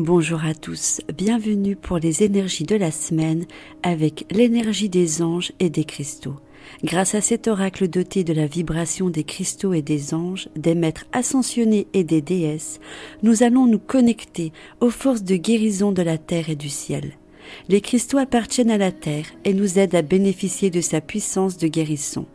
Bonjour à tous, bienvenue pour les énergies de la semaine avec l'énergie des anges et des cristaux. Grâce à cet oracle doté de la vibration des cristaux et des anges, des maîtres ascensionnés et des déesses, nous allons nous connecter aux forces de guérison de la terre et du ciel. Les cristaux appartiennent à la terre et nous aident à bénéficier de sa puissance de guérison.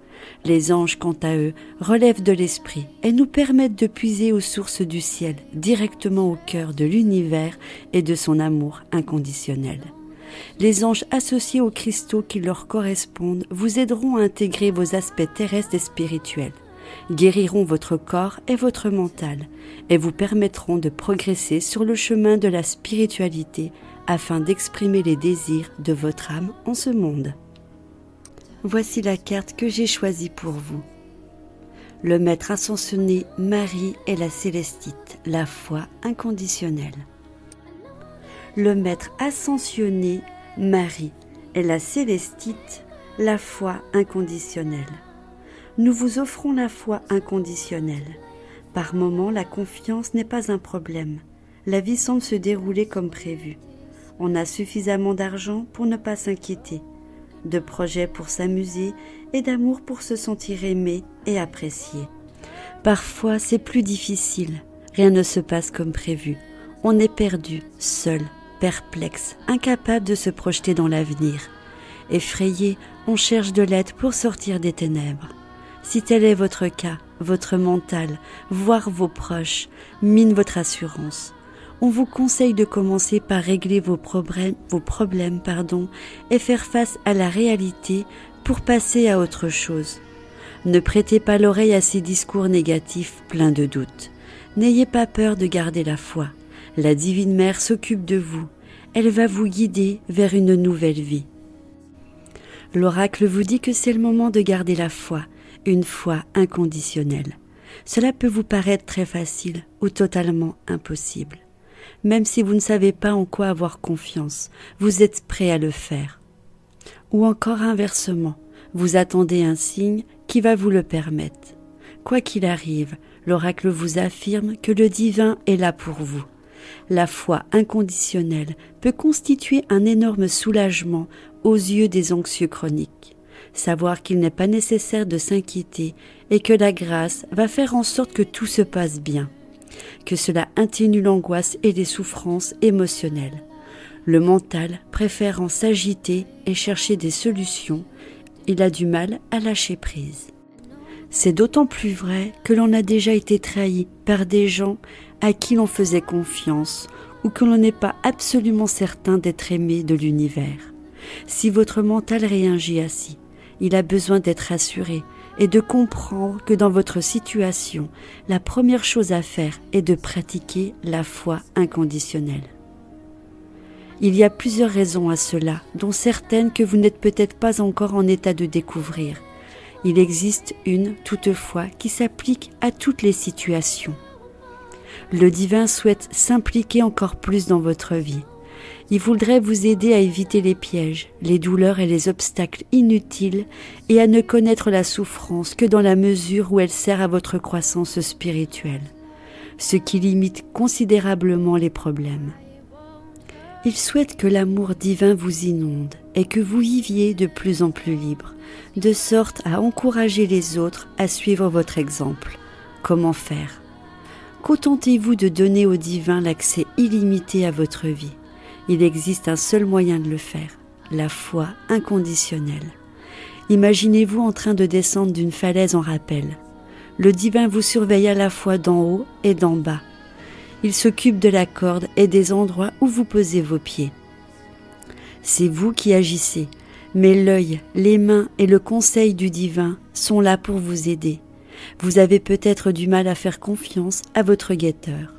Les anges, quant à eux, relèvent de l'esprit et nous permettent de puiser aux sources du ciel, directement au cœur de l'univers et de son amour inconditionnel. Les anges associés aux cristaux qui leur correspondent vous aideront à intégrer vos aspects terrestres et spirituels, guériront votre corps et votre mental et vous permettront de progresser sur le chemin de la spiritualité afin d'exprimer les désirs de votre âme en ce monde. Voici la carte que j'ai choisie pour vous. Le maître ascensionné Marie est la célestite, la foi inconditionnelle. Le maître ascensionné Marie est la célestite, la foi inconditionnelle. Nous vous offrons la foi inconditionnelle. Par moments, la confiance n'est pas un problème. La vie semble se dérouler comme prévu. On a suffisamment d'argent pour ne pas s'inquiéter, de projets pour s'amuser et d'amour pour se sentir aimé et apprécié. Parfois, c'est plus difficile. Rien ne se passe comme prévu. On est perdu, seul, perplexe, incapable de se projeter dans l'avenir. Effrayé, on cherche de l'aide pour sortir des ténèbres. Si tel est votre cas, votre mental, voire vos proches, mine votre assurance. On vous conseille de commencer par régler vos problèmes, et faire face à la réalité pour passer à autre chose. Ne prêtez pas l'oreille à ces discours négatifs pleins de doutes. N'ayez pas peur de garder la foi. La Divine Mère s'occupe de vous. Elle va vous guider vers une nouvelle vie. L'oracle vous dit que c'est le moment de garder la foi, une foi inconditionnelle. Cela peut vous paraître très facile ou totalement impossible. Même si vous ne savez pas en quoi avoir confiance, vous êtes prêt à le faire. Ou encore inversement, vous attendez un signe qui va vous le permettre. Quoi qu'il arrive, l'oracle vous affirme que le divin est là pour vous. La foi inconditionnelle peut constituer un énorme soulagement aux yeux des anxieux chroniques. Savoir qu'il n'est pas nécessaire de s'inquiéter et que la grâce va faire en sorte que tout se passe bien. Que cela atténue l'angoisse et les souffrances émotionnelles. Le mental préférant s'agiter et chercher des solutions, il a du mal à lâcher prise. C'est d'autant plus vrai que l'on a déjà été trahi par des gens à qui l'on faisait confiance ou que l'on n'est pas absolument certain d'être aimé de l'univers. Si votre mental réagit ainsi, il a besoin d'être rassuré et de comprendre que dans votre situation, la première chose à faire est de pratiquer la foi inconditionnelle. Il y a plusieurs raisons à cela, dont certaines que vous n'êtes peut-être pas encore en état de découvrir. Il existe une, toutefois, qui s'applique à toutes les situations. Le divin souhaite s'impliquer encore plus dans votre vie. Il voudrait vous aider à éviter les pièges, les douleurs et les obstacles inutiles et à ne connaître la souffrance que dans la mesure où elle sert à votre croissance spirituelle, ce qui limite considérablement les problèmes. Il souhaite que l'amour divin vous inonde et que vous viviez de plus en plus libre, de sorte à encourager les autres à suivre votre exemple. Comment faire ? Contentez-vous de donner au divin l'accès illimité à votre vie. Il existe un seul moyen de le faire, la foi inconditionnelle. Imaginez-vous en train de descendre d'une falaise en rappel. Le divin vous surveille à la fois d'en haut et d'en bas. Il s'occupe de la corde et des endroits où vous posez vos pieds. C'est vous qui agissez, mais l'œil, les mains et le conseil du divin sont là pour vous aider. Vous avez peut-être du mal à faire confiance à votre guetteur.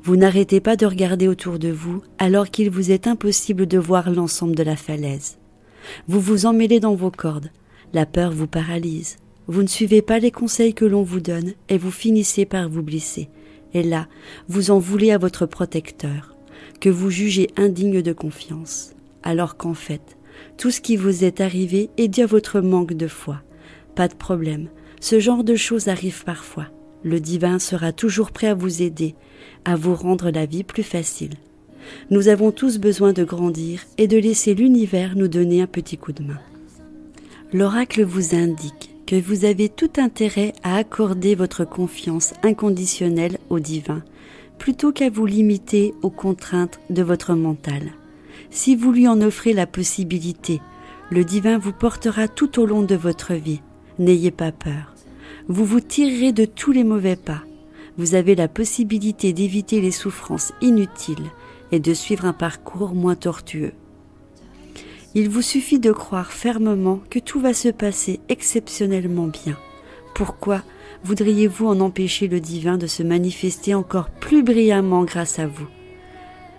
Vous n'arrêtez pas de regarder autour de vous alors qu'il vous est impossible de voir l'ensemble de la falaise. Vous vous emmêlez dans vos cordes, la peur vous paralyse. Vous ne suivez pas les conseils que l'on vous donne et vous finissez par vous blesser. Et là, vous en voulez à votre protecteur, que vous jugez indigne de confiance. Alors qu'en fait, tout ce qui vous est arrivé est dû à votre manque de foi. Pas de problème, ce genre de choses arrive parfois. Le divin sera toujours prêt à vous aider, à vous rendre la vie plus facile. Nous avons tous besoin de grandir et de laisser l'univers nous donner un petit coup de main. L'oracle vous indique que vous avez tout intérêt à accorder votre confiance inconditionnelle au divin, plutôt qu'à vous limiter aux contraintes de votre mental. Si vous lui en offrez la possibilité, le divin vous portera tout au long de votre vie. N'ayez pas peur. Vous vous tirerez de tous les mauvais pas. Vous avez la possibilité d'éviter les souffrances inutiles et de suivre un parcours moins tortueux. Il vous suffit de croire fermement que tout va se passer exceptionnellement bien. Pourquoi voudriez-vous en empêcher le divin de se manifester encore plus brillamment grâce à vous?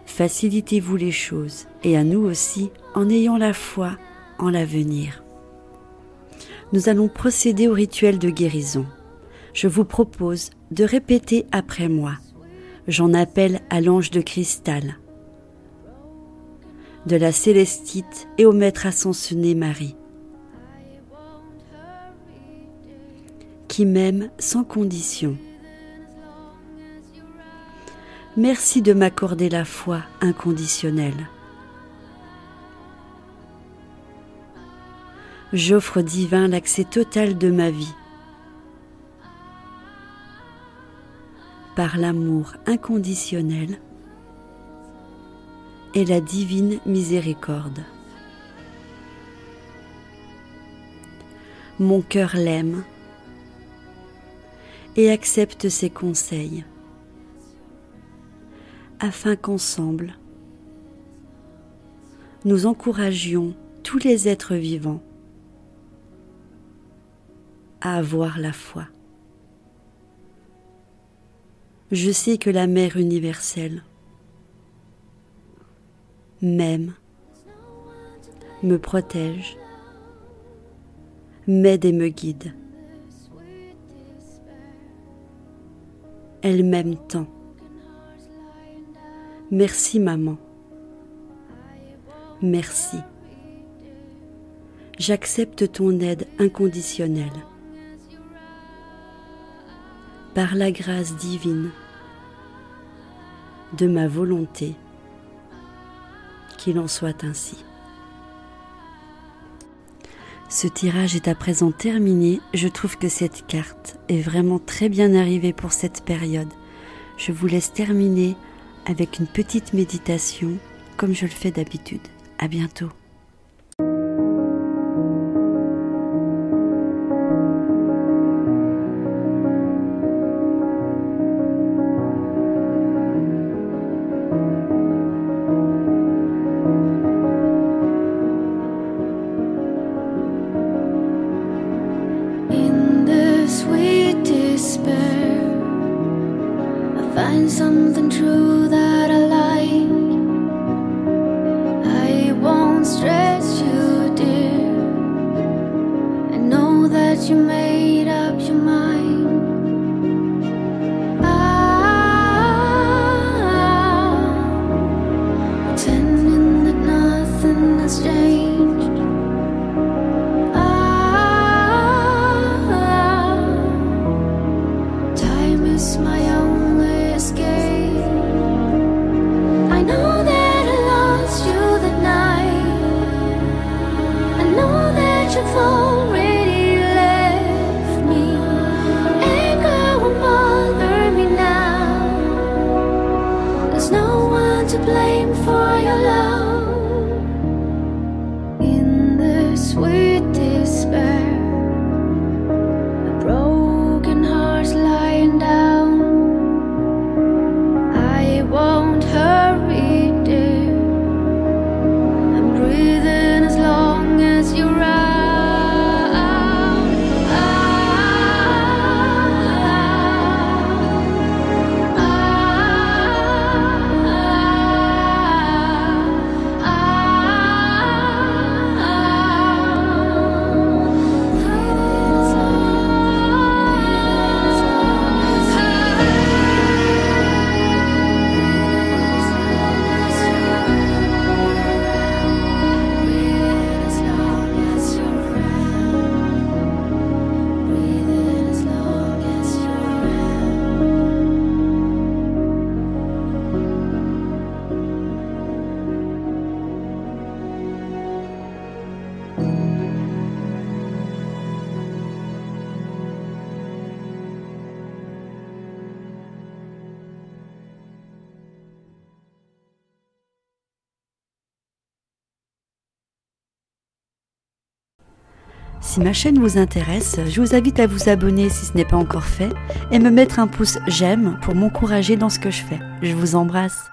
Facilitez-vous les choses, et à nous aussi, en ayant la foi en l'avenir. Nous allons procéder au rituel de guérison. Je vous propose de répéter après moi. J'en appelle à l'ange de cristal, de la célestite et au maître ascensionné Marie, qui m'aime sans condition. Merci de m'accorder la foi inconditionnelle. J'offre au divin l'accès total de ma vie. Par l'amour inconditionnel et la divine miséricorde. Mon cœur l'aime et accepte ses conseils, afin qu'ensemble, nous encouragions tous les êtres vivants à avoir la foi. Je sais que la Mère universelle m'aime, me protège, m'aide et me guide. Elle m'aime tant. Merci maman. Merci. J'accepte ton aide inconditionnelle. Par la grâce divine de ma volonté, qu'il en soit ainsi. Ce tirage est à présent terminé. Je trouve que cette carte est vraiment très bien arrivée pour cette période. Je vous laisse terminer avec une petite méditation, comme je le fais d'habitude. À bientôt. Find something true that I like. I won't stress you, dear. I know that you made up your mind. Pretending that nothing has changed. Time is my only escape. I know that I lost you that night. I know that you've already left me. Anger won't bother me now. There's no one to blame for your love. In the sweet despair, a broken heart's lying down. Si ma chaîne vous intéresse, je vous invite à vous abonner si ce n'est pas encore fait et me mettre un pouce j'aime pour m'encourager dans ce que je fais. Je vous embrasse.